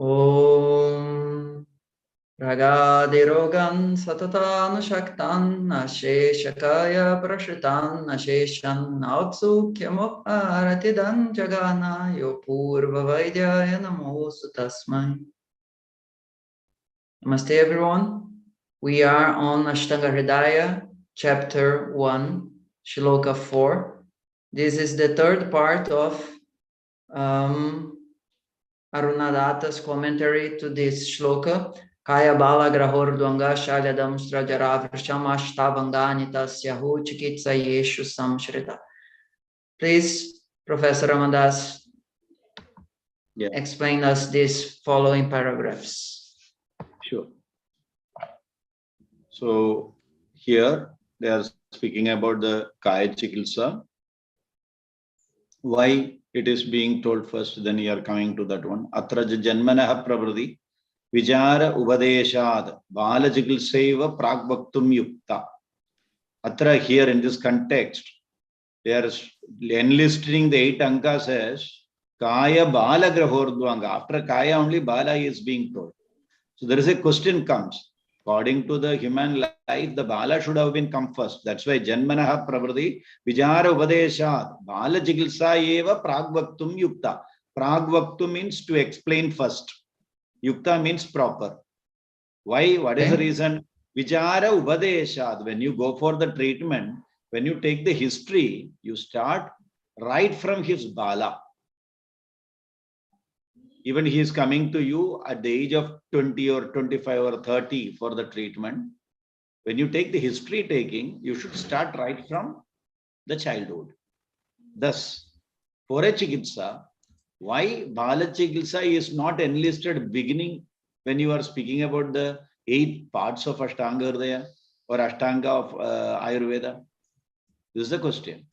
Om Ragadirogan Satatan Shaktan Nasheshakaya Prashitan Nasheshan Nautsukyamopharatidan Jagana Yopurva Vaidyaya Namosu Tasmai. Namaste everyone. We are on Ashtanga Hridaya, chapter 1, shloka 4. This is the third part of Arunadatta's commentary to this shloka. Kaya bala grahordvanga shalyadam strajaravrsham ashtavanganita chikitsa yeshu saṁskṛtaṃ. Please, Professor Ramandas, explain us these following paragraphs. Sure. So here they are speaking about the grahacikitsā. Why it is being told first, then you are coming to that one. Atra janmanaḥ prabhṛti vicāropadeśādbālacikitsaiva prāgvaktuṃ yukta. Atra, here in this context, they are enlisting the 8 ankas as kaya bala grahordvanga. After kaya only bala is being told. So there is a question comes. According to the human life, the bala should have been come first. That's why janmanaḥ prabhṛti vicāropadeśādbālacikitsaiva prāgvaktuṃ yukta. Prāgvaktuṃ means to explain first. Yukta means proper. Why? What is the reason? Vicāropadeśād. When you go for the treatment, when you take the history, you start right from his bala. Even he is coming to you at the age of 20 or 25 or 30 for the treatment. When you take the history taking, you should start right from the childhood. Thus, for a chikitsa, why balacikitsā is not enlisted beginning when you are speaking about the 8 parts of ashtanga hridaya or ashtanga of Ayurveda? This is the question.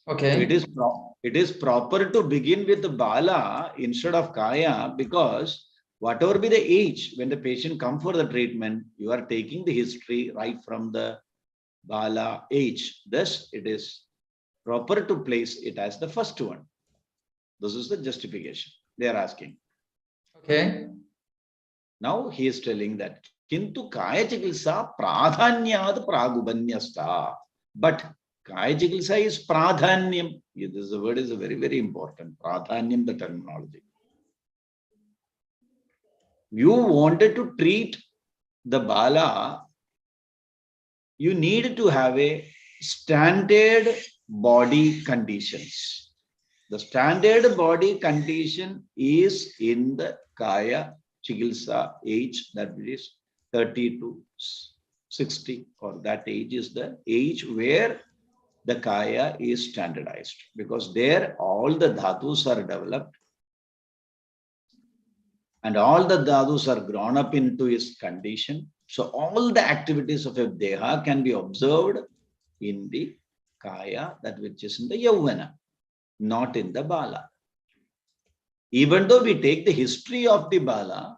Okay. So it is proper to begin with the bala instead of kaya, because whatever be the age, when the patient comes for the treatment, you are taking the history right from the bala age. Thus, it is proper to place it as the first one. This is the justification they are asking. Okay. Now he is telling that kintu grahacikitsā pradhanyād prāgvanyasta. But grahacikitsā is pradhanyam. This word is very, very important. Pradhanyam, the terminology. You wanted to treat the bala, you need to have a standard body conditions. The standard body condition is in the grahacikitsā age, that is 30 to 60, or that age is the age where the kaya is standardized, because there all the dhatus are developed and all the dhatus are grown up into its condition. So all the activities of a deha can be observed in the kaya, that which is in the yavana, not in the bala. Even though we take the history of the bala,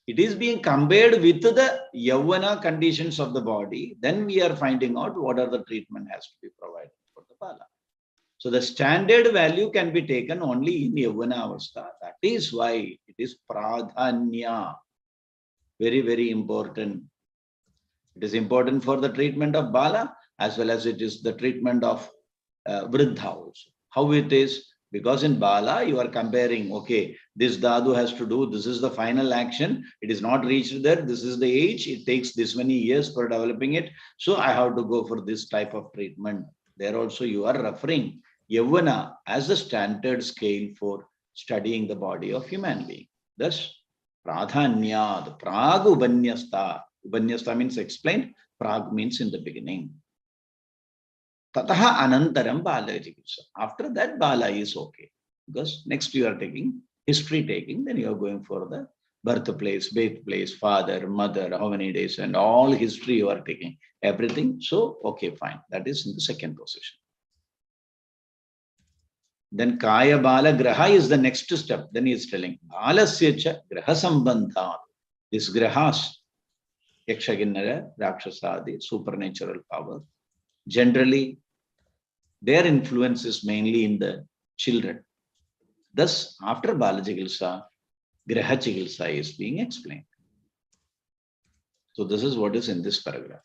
it is being compared with the yavana conditions of the body. Then we are finding out what are the treatment has to be provided for the bala. So the standard value can be taken only in yavana avastha. That is why it is pradhanya. Very, very important. It is important for the treatment of bala as well as it is the treatment of vruddha also. How it is? Because in bala, you are comparing, okay, this dhatu has to do, this is the final action, it is not reached there, this is the age, it takes this many years for developing it, so I have to go for this type of treatment. There also you are referring yavana as the standard scale for studying the body of human being. Thus, pradhanyād, prāg upanyasta. Upanyasta means explained, prāg means in the beginning. Tato'nantaraṃ balacikitsā. After that, bala is okay. Because next you are taking history taking, then you are going for the birthplace, father, mother, how many days, and all history you are taking. Everything. So, okay, fine. That is in the second position. Then kaya bala graha is the next step. Then he is telling balasya grahasambandhat. This grahas, yakshakinnara, rakshasadi, supernatural power. Generally, their influence is mainly in the children. Thus, after Balacikitsā, grahacikitsā is being explained. So this is what is in this paragraph.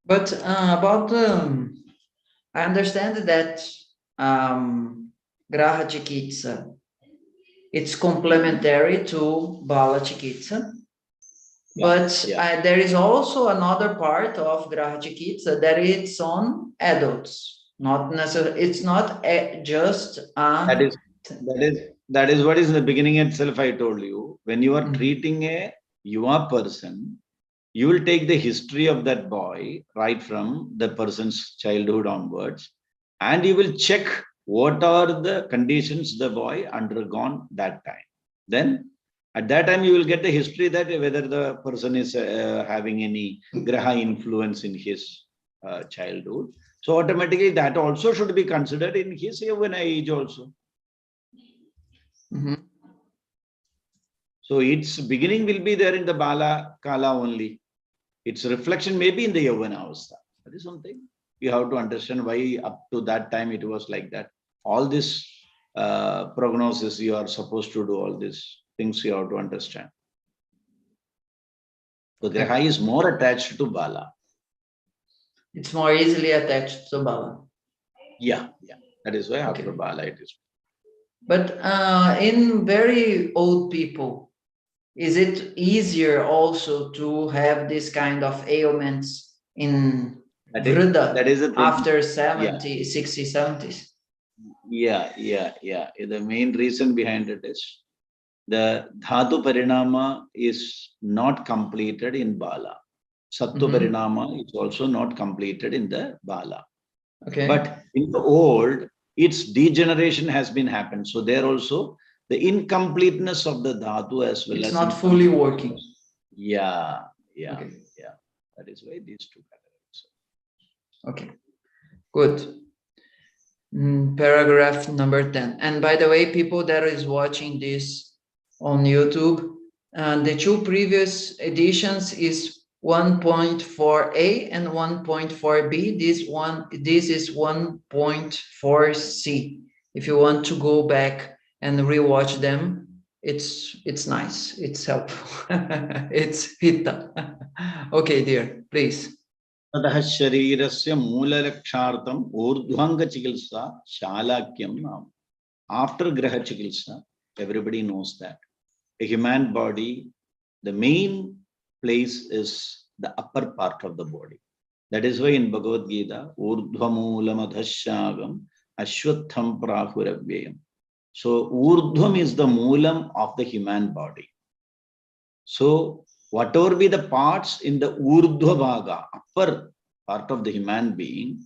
But about I understand that grahacikitsā, it's complementary to balacikitsā, but there is also another part of grahacikitsā that it's on adults, not necessarily. It's not just that is what is in the beginning itself. I told you, when you are treating a yuva person, you will take the history of that boy right from the person's childhood onwards, and you will check what are the conditions the boy undergone that time. Then at that time you will get the history that whether the person is having any graha influence in his childhood. So automatically that also should be considered in his yavana age also. So its beginning will be there in the bala kala only. Its reflection may be in the yavana avastha. That is something you have to understand why up to that time it was like that. All this prognosis, you are supposed to do all these things, you have to understand. The graha is more attached to bala. It's more easily attached to bala. Yeah. That is why after bala it is. But in very old people, is it easier also to have this kind of ailments in Vruddha after 70, 60, 70s? Yeah. The main reason behind it is the dhatu parinama is not completed in bala. Sattva parinama is also not completed in the bala. But in the old, its degeneration has been happened. So there also the incompleteness of the dhatu as well. It's not fully working. Yeah. That is why these two categories. Okay, good. Paragraph number 10. And by the way, people that is watching this on YouTube, the two previous editions is 1.4a and 1.4b. This is 1.4c. If you want to go back and rewatch them, it's nice. It's helpful. It's hita. Okay, dear, please. ततः शरीरस्य मूलरक्षार्थं ऊर्ध्वाङ्गचिकित्सा शालाक्यं नाम. After grahacikitsā, everybody knows that a human body, the main place is the upper part of the body. That is why in Bhagavad Gita, urdhvamulam ashwatham prāhuravvyayam. So urdhvam is the moolam of the human body. So whatever be the parts in the urdhva bhaga, upper part of the human being,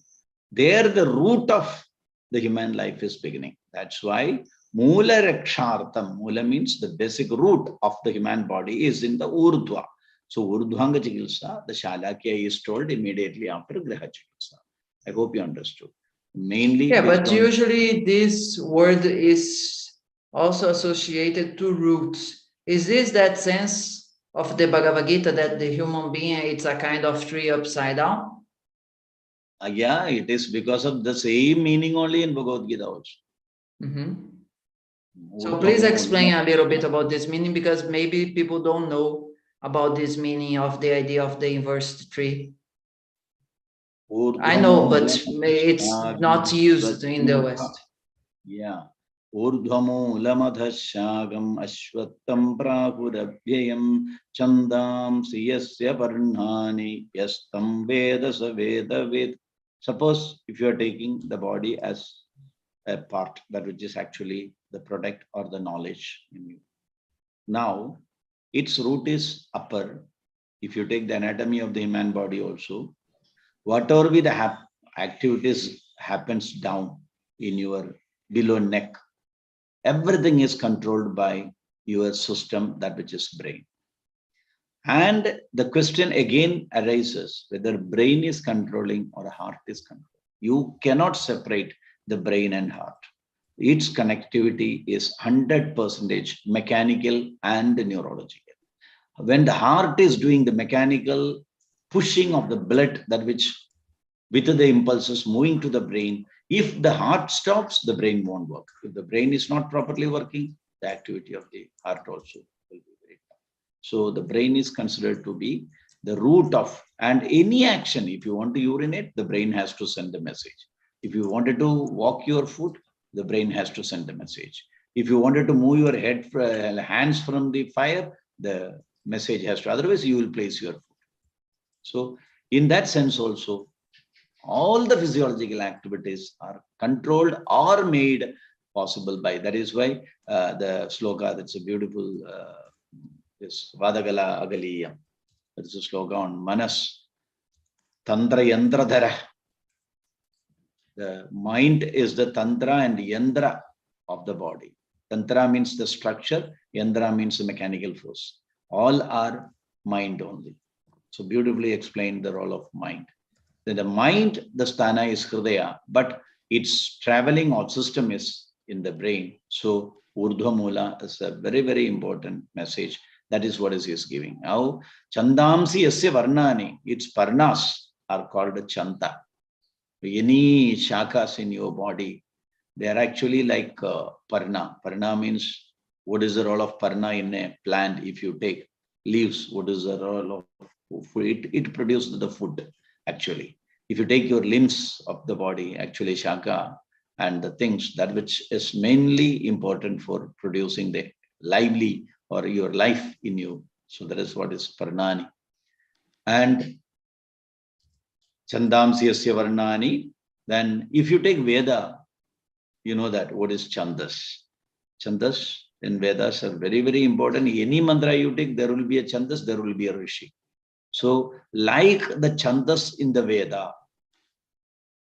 there the root of the human life is beginning. That's why moola rakshartam, moola means the basic root of the human body is in the urdhva. So urdhvāṅgacikitsā, the shalakya is told immediately after grahacikitsā. I hope you understood. Mainly. Yeah, but usually this word is also associated to roots. Is this that sense of the Bhagavad Gita that the human being, it's a kind of tree upside down? Yeah, it is because of the same meaning only in Bhagavad Gita also. So please explain a little bit about this meaning, because maybe people don't know about this meaning of the idea of the inverse tree. I know, but it's not used in the West. Yeah. Urdhvamulamādhaśyāgam ashwatham prāhuravvyayam chandam siyasya varṇyāni yastam veda saveda ved. Suppose if you are taking the body as a part, that which is actually the product or the knowledge in you. Now, its root is upper. If you take the anatomy of the human body also, whatever be the activities happens down in your below neck, everything is controlled by your system, that which is brain. And the question again arises whether brain is controlling or heart is controlling. You cannot separate the brain and heart. Its connectivity is 100% mechanical and neurological. When the heart is doing the mechanical pushing of the blood, that which with the impulses moving to the brain, If the heart stops, the brain won't work. If the brain is not properly working, the activity of the heart also will be very tough. So the brain is considered to be the root of, and any action, if you want to urinate, the brain has to send the message. If you wanted to walk your foot, the brain has to send the message. If you wanted to move your hands from the fire, the message has to, otherwise you will place your foot. So in that sense also, all the physiological activities are controlled or made possible by, that is why the sloka, that's a beautiful, this Vadagala Agaliyam, that's a sloka on Manas, Tantra Yantradhara. The mind is the Tantra and Yandra of the body. Tantra means the structure, Yandra means the mechanical force. All are mind only. So beautifully explained the role of mind. Then the mind, the sthana is hridaya, but its traveling or system is in the brain. So urdhva mula is a very, very important message. That is what he is giving. Now, chandamsi yasya varnani, its parnas are called chanta. Any shakas in your body, they are actually like parna. Parna means, what is the role of parna in a plant? If you take leaves, what is the role of food? It produces the food, actually. If you take your limbs of the body, actually shaka and the things, that which is mainly important for producing the lively or your life in you. So that is what is parnani. And chandamsi yasya varnani. Then if you take Veda, you know that what is chandas. Chandas in Vedas are very, very important. Any mantra you take, there will be a chandas, there will be a rishi. So like the chandas in the Veda,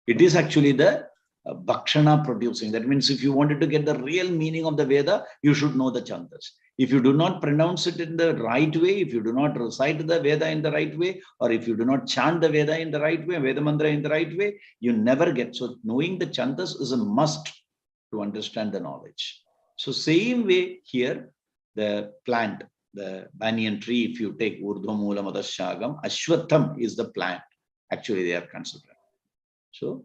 it is actually the bhakshana producing. That means if you wanted to get the real meaning of the Veda, you should know the chandas. If you do not pronounce it in the right way, if you do not recite the Veda in the right way, or if you do not chant the Veda in the right way, Veda mantra in the right way, you never get. So knowing the chandas is a must to understand the knowledge. So same way here, the plant, the banyan tree, if you take urdhva mula madashagam, ashwatham is the plant. Actually, they are considered. So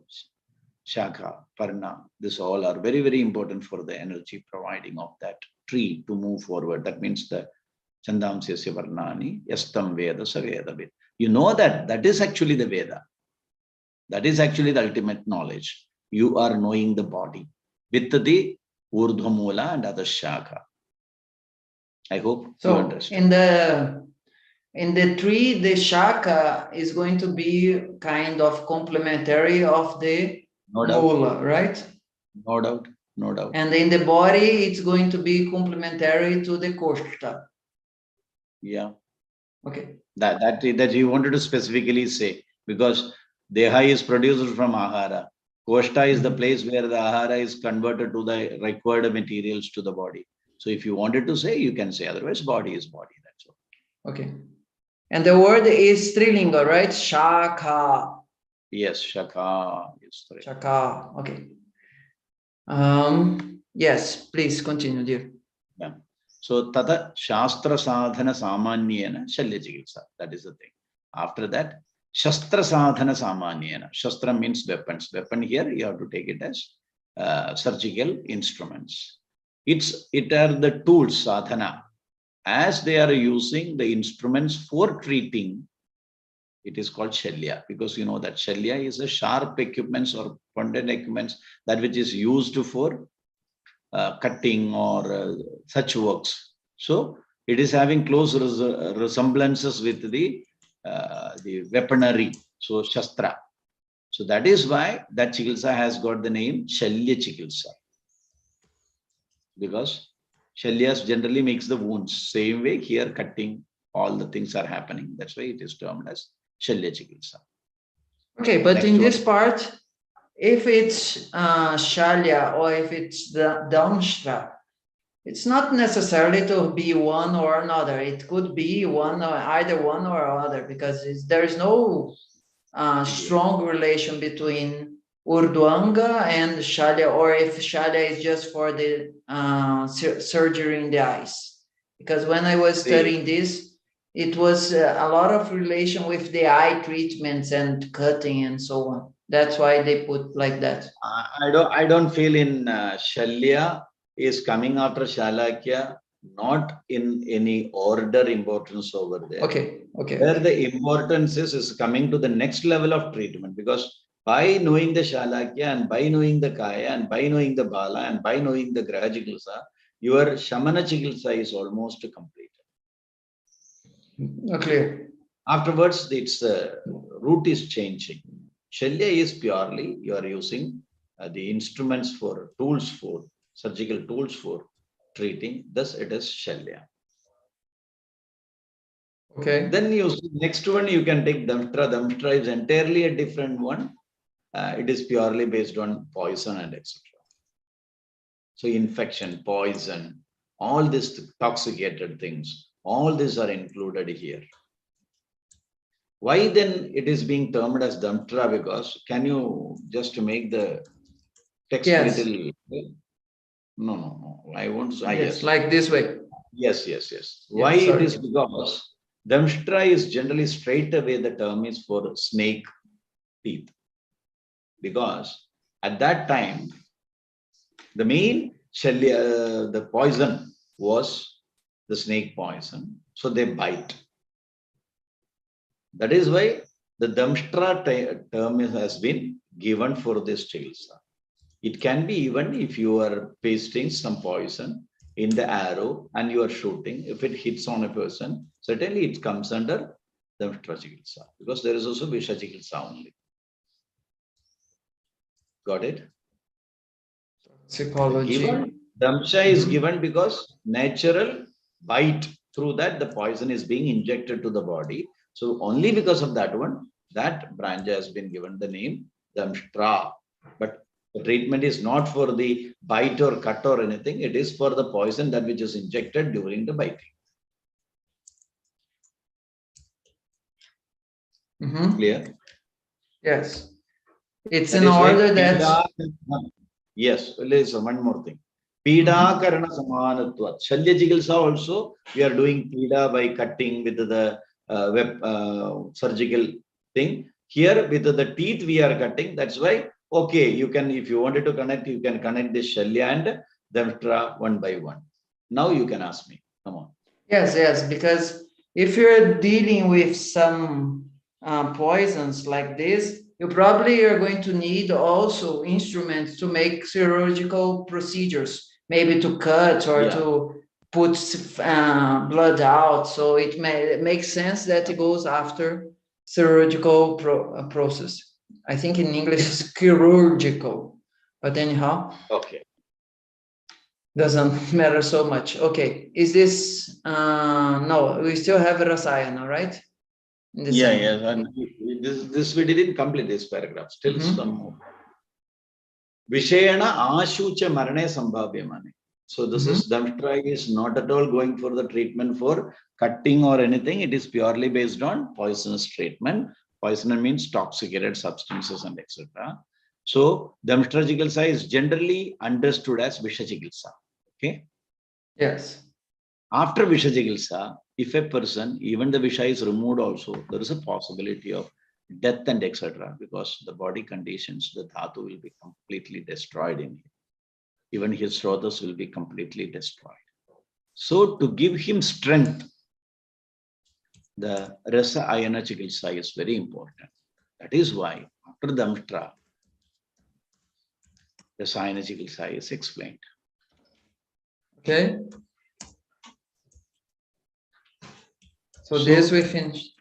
shaka, parna, this all are very, very important for the energy providing of that tree to move forward. That means the chandamsya varnani, yastam veda sa vedavid. You know that that is actually the Veda. That is actually the ultimate knowledge. You are knowing the body with the urdhva mula and other shaka. I hope you understand. In the tree, the shaka is going to be kind of complementary of the mula, right? No doubt, no doubt. And in the body, it's going to be complementary to the koshta. Yeah. Okay. That you wanted to specifically say, because deha is produced from ahara. Koshta is the place where the ahara is converted to the required materials to the body. So if you wanted to say, you can say, otherwise body is body, that's all. Okay. And the word is Strilinga, right? Shaka. Yes, shaka is Strilinga. Shaka, okay. Yes, please continue, dear. Yeah. So tata shastra sadhana samanyena shalyachikitsā. That is the thing. After that, shastra sadhana samanyena. Shastra means weapons. Weapon here, you have to take it as surgical instruments. It are the tools, sadhana. As they are using the instruments for treating, it is called shalya, because you know that shalya is a sharp equipments or pointed equipments, that which is used for cutting or such works. So it is having close resemblances with the weaponry, so shastra. So that is why that chikitsa has got the name shalya chikitsa, because shalyas generally makes the wounds. Same way here, cutting, all the things are happening. That's why it is termed as shalya chikitsa. Okay, but next in this part, if it's shalya or if it's the damshtra, it's not necessarily to be one or another. It could be one or either one or other, because there is no strong relation between Urdhvanga and Shalya, or if Shalya is just for the surgery in the eyes. Because when I was studying this, it was a lot of relation with the eye treatments and cutting and so on. That's why they put like that. I don't feel in Shalya is coming after Shalakya, not in any order importance over there. Okay. Where the importance is coming to the next level of treatment, because by knowing the Shalakya and by knowing the Kaya and by knowing the Bala and by knowing the grahacikitsā, your Shamana Chikitsa is almost completed. Clear. Afterwards, its route is changing. Shalya is purely you are using the instruments for tools for surgical tools for treating. Thus, it is Shalya. Okay. Then next one you can take Damshtra. Damshtra is entirely a different one. It is purely based on poison and etc. So infection, poison, all these toxicated things, all these are included here. Why then it is being termed as Damshtra? Because can you just make the text little? No. I won't. Yes, like this way. Yes. Why it is? Because Damshtra is generally straight away the term is for snake teeth. Because at that time, the main Shalya, the poison was the snake poison. So they bite. That is why the Damshtra term has been given for this chikitsa. It can be even if you are pasting some poison in the arrow and you are shooting, if it hits on a person, certainly it comes under Damshtra chikitsa, because there is also vicāropadeśādbālacikitsā only. Got it? Psychology. Damsha is given because natural bite, through that the poison is being injected to the body. So only because of that one, that branch has been given the name Damshtra. But the treatment is not for the bite or cut or anything. It is for the poison that which is injected during the biting. Clear? Yes. It's in order that... Yes, listen, one more thing. Pīdā karana samanatvat. Shalya chikitsa also, we are doing pīdā by cutting with the surgical thing. Here with the teeth we are cutting. That's why, okay, you can, if you wanted to connect, you can connect this Shalya and Damshtra one by one. Now you can ask me. Come on. Yes, because if you're dealing with some poisons like this, you probably are going to need also instruments to make chirurgical procedures, maybe to cut or to put blood out. So it makes sense that it goes after chirurgical process. I think in English it's chirurgical, but anyhow, okay, doesn't matter so much. Okay, is this no? We still have Rasayana, right? Yes, and this we didn't complete this paragraph. Still some more. Vishayana ashucha marane sambhavyamane. So this is Damshtra is not at all going for the treatment for cutting or anything. It is purely based on poisonous treatment. Poison means toxicated substances and etc. So Damshtra chikitsa is generally understood as Visha chikitsa. Okay. Yes. After Visha chikitsa, if a person, even the Visha is removed also, there is a possibility of death and etc. Because the body conditions, the dhatu will be completely destroyed in him. Even his srotas will be completely destroyed. So to give him strength, the rasa ayana chikitsa is very important. That is why after Damshtra, rasa ayana chikitsa is explained. Okay. So this we finished.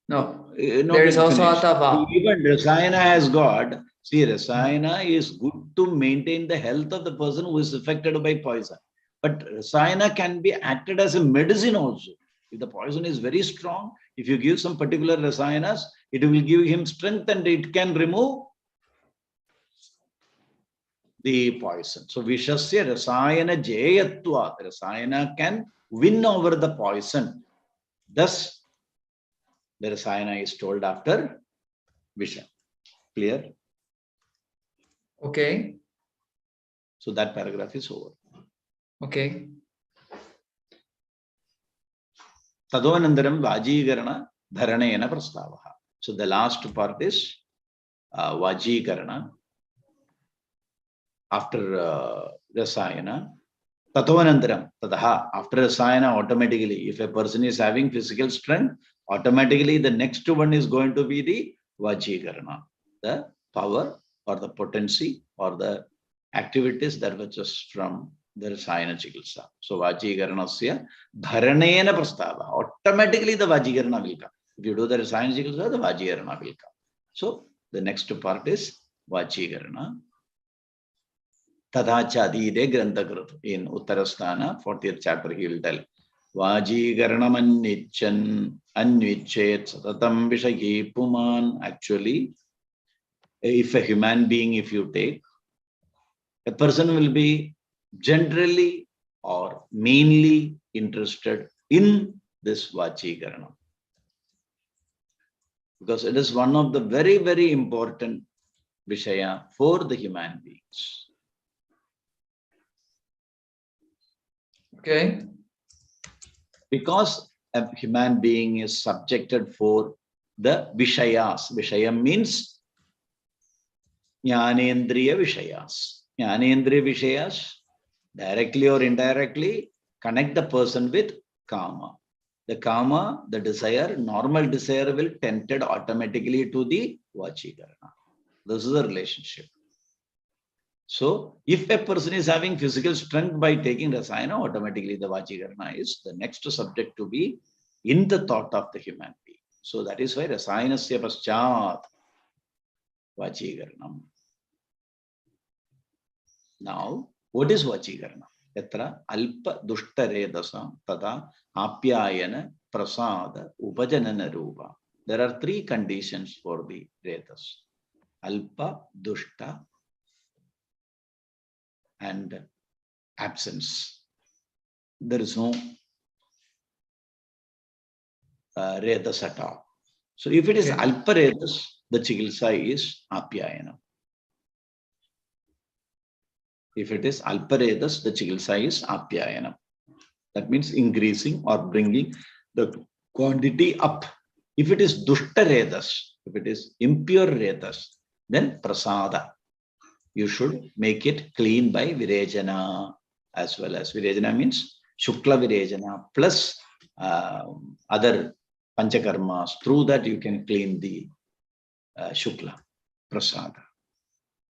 No, there is also Atava. Even Rasayana has got, see, Rasayana is good to maintain the health of the person who is affected by poison. But Rasayana can be acted as a medicine also. If the poison is very strong, if you give some particular Rasayanas, it will give him strength and it can remove the poison. So Vishasya Rasayana Jayatva. Rasayana can win over the poison. Thus, the Rasayana is told after Visha. Clear? Okay. So that paragraph is over. Okay. Tato'nantaraṃ vājīgarana dharanena prastavaha. So the last part is Vajikarana, after Rasayana, tato'nantaraṃ, tadaha, after Rasayana, automatically, if a person is having physical strength, automatically the next one is going to be the Vajikarana, the power or the potency or the activities that were just from the Rasayana Chikitsa. So Vajikaranasya dharanena prastava. Automatically the Vajikarana will come. If you do the Rasayana Chikitsa, the Vajikarana will come. So the next part is Vajikarana. Tadacha adide granthakrut. In Uttarasthana, 40th chapter, he will tell. Vajikaranam anvichet satatam vishayi puman. Actually, if a human being, if you take, a person will be generally or mainly interested in this Vajikarana. Because it is one of the very, very important Vishaya for the human beings. Okay. Because a human being is subjected for the Vishayas. Vishaya means Jnanendriya Vishayas. Jnanendriya Vishayas, directly or indirectly, connect the person with Kama. The Kama, the desire, normal desire will tempted automatically to the Vajikarana. This is the relationship. So, if a person is having physical strength by taking Rasayana, automatically the Vajikarana is the next subject to be in the thought of the human being. So, that is why Rasayanasya paschat Vajikaranam. Now, what is Vajikarana? Yatra alpa dushtaredasa tada apyayana prasada upajanana rupa. There are three conditions for the redas. Alpa, dushta, and absence. There is no redas at all. So if it is alpa redas, the chikitsa is apyayana. If it is alpa redas, the chikitsa is apyayana. That means increasing or bringing the quantity up. If it is dushta redas, if it is impure redas, then prasada. You should make it clean by virejana as well as. Virejana means shukla virejana plus other panchakarmas. Through that you can clean the shukla, prasada.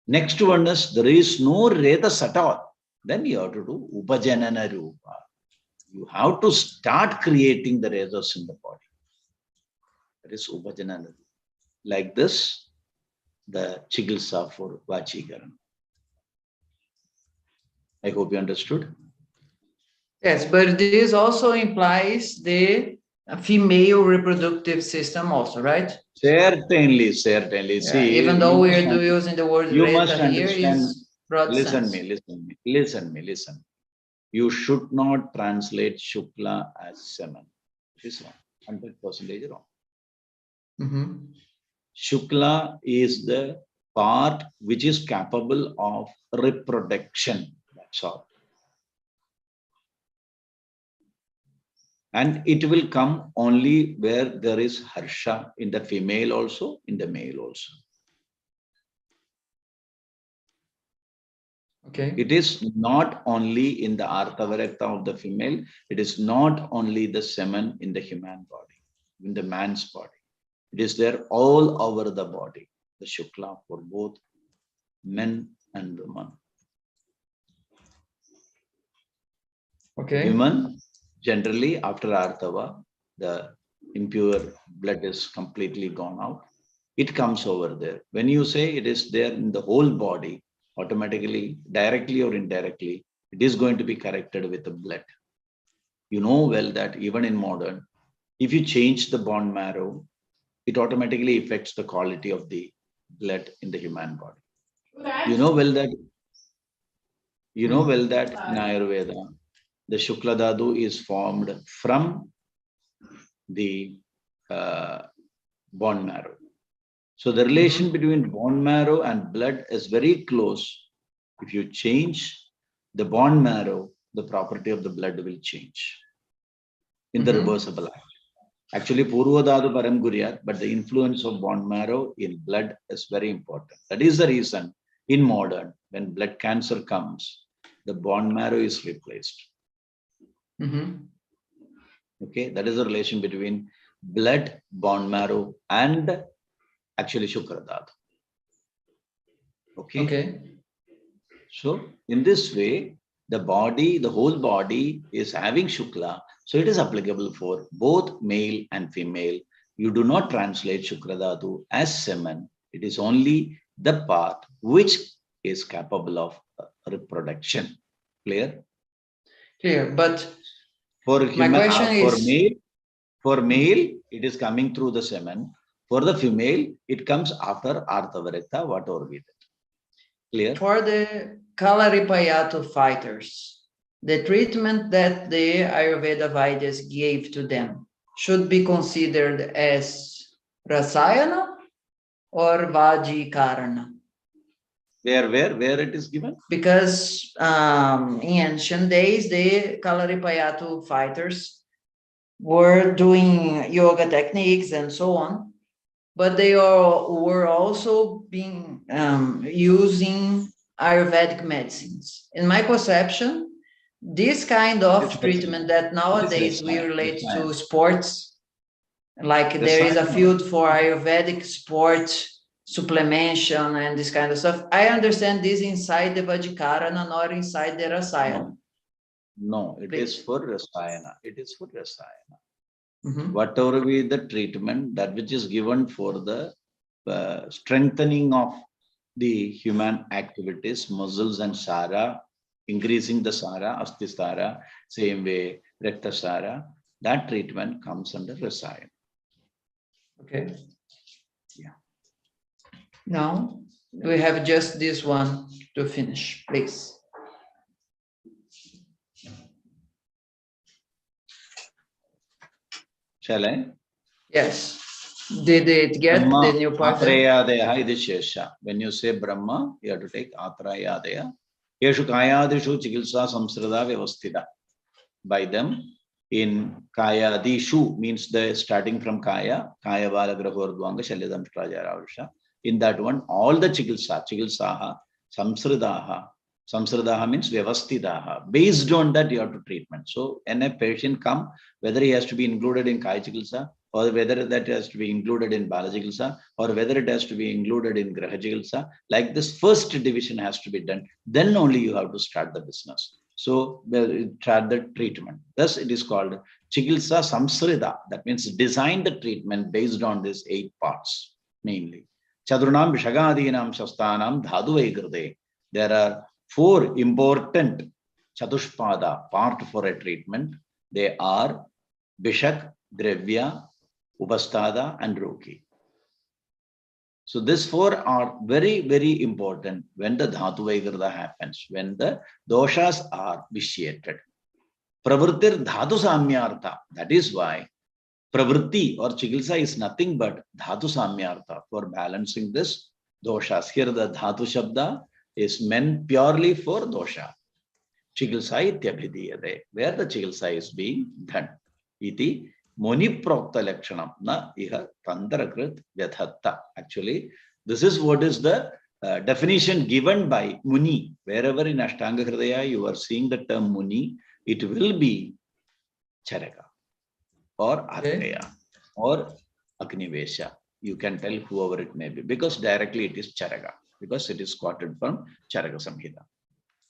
Next one is there is no redas at all. Then you have to do upajanana rupa. You have to start creating the redas in the body. That is upajanana. Like this, the chikitsa for Vajikarana. I hope you understood. Yes, but this also implies the female reproductive system also, right? Certainly, certainly. Yeah, see, even though we are using the word you must reta here, understand. is broad Listen sense. listen. You should not translate Shukla as semen. It is wrong. 100% wrong. Mm-hmm. Shukla is the part which is capable of reproduction. That's all. And it will come only where there is harsha in the female also, in the male also. Okay. It is not only in the artha-virakta of the female, it is not only the semen in the human body, in the man's body. It is there all over the body, the shukla for both men and women. Okay. Women, generally after artava, the impure blood is completely gone out. It comes over there. When you say it is there in the whole body, automatically, directly or indirectly, it is going to be corrected with the blood. You know well that even in modern, if you change the bone marrow, it automatically affects the quality of the blood in the human body. You know well that in Ayurveda, the Shukla Dhatu is formed from the bone marrow. So the relation between bone marrow and blood is very close. If you change the bone marrow, the property of the blood will change in the reversible act. Actually, Purvadhatu Param Guryat, but the influence of bone marrow in blood is very important. That is the reason in modern, when blood cancer comes, the bone marrow is replaced. Okay, that is the relation between blood, bone marrow, and actually Shukradhatu. Okay. So in this way, the body, the whole body is having Shukla. So it is applicable for both male and female. You do not translate Shukradhatu as semen. It is only the part which is capable of reproduction. Clear? Clear. But for my question is, for male, it is coming through the semen. For the female, it comes after Arthavarita, whatever we did. Clear? For the Kalaripayattu fighters, the treatment that the Ayurveda Vaidyas gave to them should be considered as rasayana or vajikarana? Where it is given? Because in ancient days, the Kalaripayattu fighters were doing yoga techniques and so on, but they were also being using Ayurvedic medicines. In my perception, this kind of treatment that nowadays we relate to sports, like there is a field for Ayurvedic sport supplementation and this kind of stuff. I understand this inside the Vajikarana, not inside the Rasayana. No, it is for Rasayana. It is for Rasayana. Whatever be the treatment, that which is given for the strengthening of the human activities, muscles and sara, increasing the sara, asti sara, same way, rekta sara, that treatment comes under Rasayana. Okay. Yeah. Now, we have just this one to finish, please. Shall I? Yes. Did it get the new part? When you say Brahma, you have to take Atrayadaya. Yeshu Kayadishu Chikilsa Saṁskṛtaṃ Vyavasthita. By them, in Kayadishu means the starting from Kaya, Kaya Balagrahordvanga Shalyadam Strajaravasha. In that one, all the Chikilsaha, Saṁskṛtaṃ means Vyavasthitāha. Based on that, you have to treatment. So, when a patient come, whether he has to be included in Kaya Chikilsa, or whether that has to be included in Balacikitsā, or whether it has to be included in Grahacikitsā, like this first division has to be done, then only you have to start the business. So, start the treatment. Thus, it is called Chikilsa Saṁskṛtaṃ. That means design the treatment based on these 8 parts, mainly. Chadurnam Vishagadīnaṃ Shasthanam Dhātuvaikrite. There are 4 important Chatushpada part for a treatment. They are Vishak, Dravya, Upasthada and Roki. So these 4 are very, very important when the Dhātuvaikrita happens, when the doshas are vitiated. Prabhṛtir Dhatu Samyartha. That is why prabhṛti or Chikilsa is nothing but Dhatu Samyartha for balancing this doshas. Here the Dhatu Shabda is meant purely for dosha. Chikilsa ityabhidhīyate, where the Chikilsa is being done. Iti Muni Prokta Lakshanam na iha Tantarakrit Vyathatta. Actually, this is what is the definition given by Muni. Wherever in Ashtanga Hridaya you are seeing the term Muni, it will be Charaka or Atreya or Agnivesha. You can tell whoever it may be, because directly it is Charaka, because it is quoted from Charaka Samhita.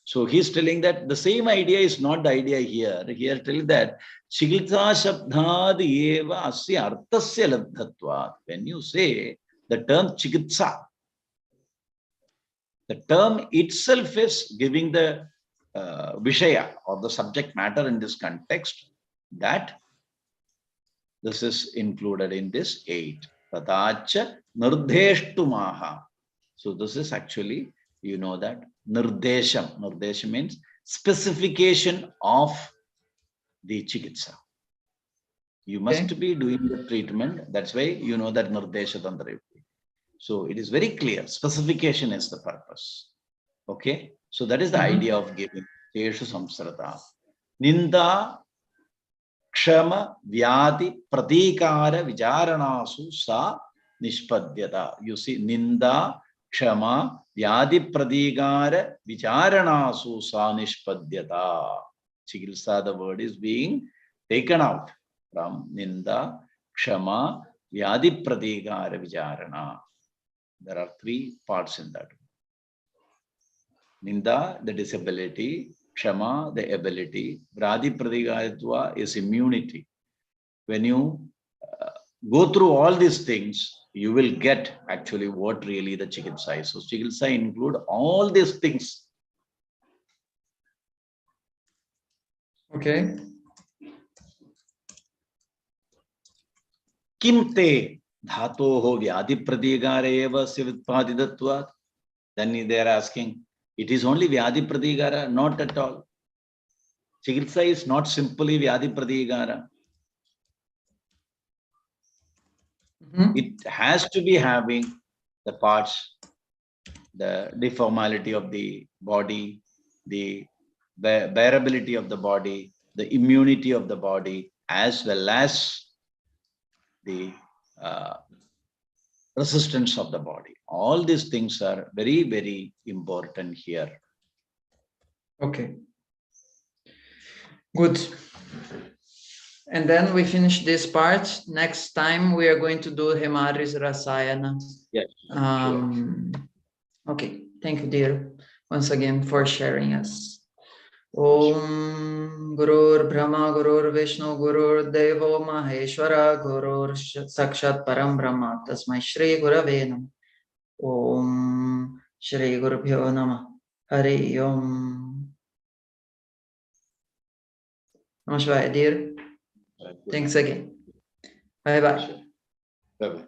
So he is telling that the same idea is not the idea here. He is telling that Chikitsa Shabdhad eva asya arthasya labdhatvat. When you say the term Chikitsa, the term itself is giving the Vishaya or the subject matter in this context, that this is included in this 8. Tatacha nirdeshtumaha. So this is actually, you know that nirdesham. Nirdesham means specification of the Chikitsa. You must be doing the treatment. That's why you know that nirdesha tantra. So it is very clear. Specification is the purpose. Okay. So that is the idea of giving Teshu Saṁskṛtaṃ. Ninda kshama vyadi pratikara vicāranasu sa nishpadyata. You see, ninda, kshama, vyadi pratikara vicāranasu sa nishpadyata. Chikitsa, the word is being taken out from ninda, kshama, vyadi pratikara vicārana. There are three parts in that. Ninda, the disability. Kshama, the ability. Vyadi pratikāratva is immunity. When you go through all these things, you will get actually what really the chikitsa is. So chikitsa include all these things. Okay. Kim te dhatoho vyadi pratikara eva sivitpadidatvat. Then they are asking, it is only vyadi pratikara? Not at all. Chikitsa is not simply vyadi pratikara. It has to be having the parts, the deformality of the body, the bearability of the body, the immunity of the body, as well as the resistance of the body. All these things are very, very important here. Okay. Good. And then we finish this part. Next time we are going to do Hemadri's Rasayana. Yes. Okay. Thank you, dear, once again for sharing us. Om Gurur Brahma Gurur Vishnu Gurur Devo Maheshwara Gurur Sakshat Param Brahma Tasmai Shri Gurave Namah. Om Shri Gurubhyo Namah. Hari Om. Namaskar, dear. Thanks again. Bye-bye. Bye-bye.